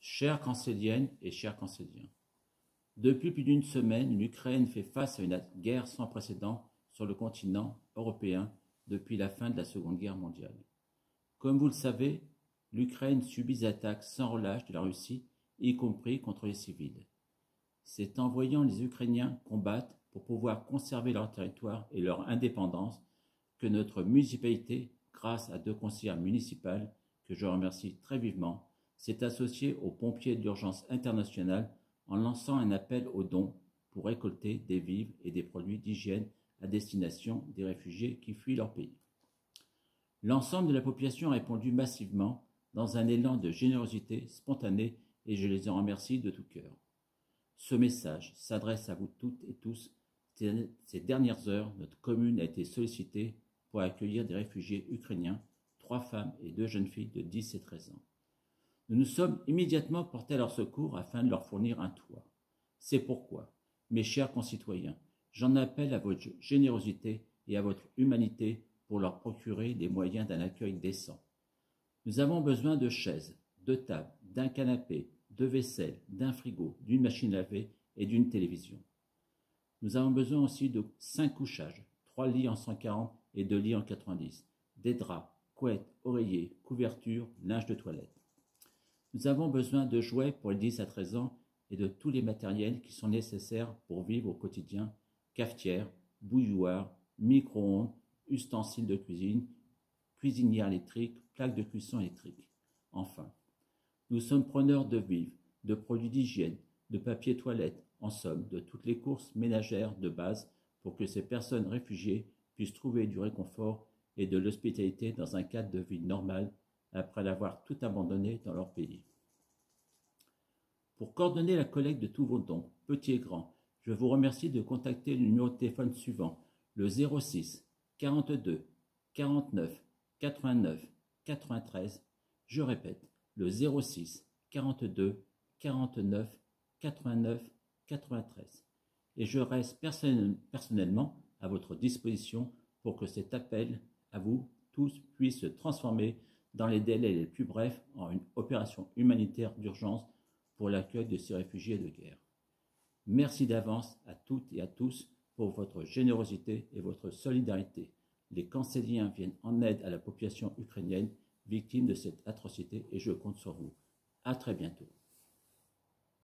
Chères cancéliennes et chers cancéliens, depuis plus d'une semaine, l'Ukraine fait face à une guerre sans précédent sur le continent européen depuis la fin de la Seconde Guerre mondiale. Comme vous le savez, l'Ukraine subit des attaques sans relâche de la Russie, y compris contre les civils. C'est en voyant les Ukrainiens combattre pour pouvoir conserver leur territoire et leur indépendance que notre municipalité, grâce à 2 conseillères municipales, que je remercie très vivement, s'est associée aux pompiers d'urgence internationale en lançant un appel aux dons pour récolter des vivres et des produits d'hygiène à destination des réfugiés qui fuient leur pays. L'ensemble de la population a répondu massivement dans un élan de générosité spontanée et je les en remercie de tout cœur. Ce message s'adresse à vous toutes et tous. Ces dernières heures, notre commune a été sollicitée pour accueillir des réfugiés ukrainiens, 3 femmes et 2 jeunes filles de 10 et 13 ans. Nous nous sommes immédiatement portés à leur secours afin de leur fournir un toit. C'est pourquoi, mes chers concitoyens, j'en appelle à votre générosité et à votre humanité pour leur procurer les moyens d'un accueil décent. Nous avons besoin de chaises, de tables, d'un canapé, de vaisselle, d'un frigo, d'une machine à laver et d'une télévision. Nous avons besoin aussi de 5 couchages, 3 lits en 140 et 2 lits en 90, des draps, couettes, oreillers, couvertures, linge de toilette. Nous avons besoin de jouets pour les 10 à 13 ans et de tous les matériels qui sont nécessaires pour vivre au quotidien, cafetière, bouilloire, micro-ondes, ustensiles de cuisine, cuisinière électrique, plaques de cuisson électrique. Enfin, nous sommes preneurs de vivres, de produits d'hygiène, de papier toilette, en somme, de toutes les courses ménagères de base pour que ces personnes réfugiées puissent trouver du réconfort et de l'hospitalité dans un cadre de vie normal après l'avoir tout abandonné dans leur pays. Pour coordonner la collecte de tous vos dons, petits et grands, je vous remercie de contacter le numéro de téléphone suivant, le 06 42 49 89 93. Je répète, le 06 42 49 89 93. Et je reste personnellement à votre disposition pour que cet appel à vous tous puisse se transformer dans les délais les plus brefs en une opération humanitaire d'urgence pour l'accueil de ces réfugiés de guerre. Merci d'avance à toutes et à tous pour votre générosité et votre solidarité. Les cancéliens viennent en aide à la population ukrainienne victime de cette atrocité et je compte sur vous. À très bientôt.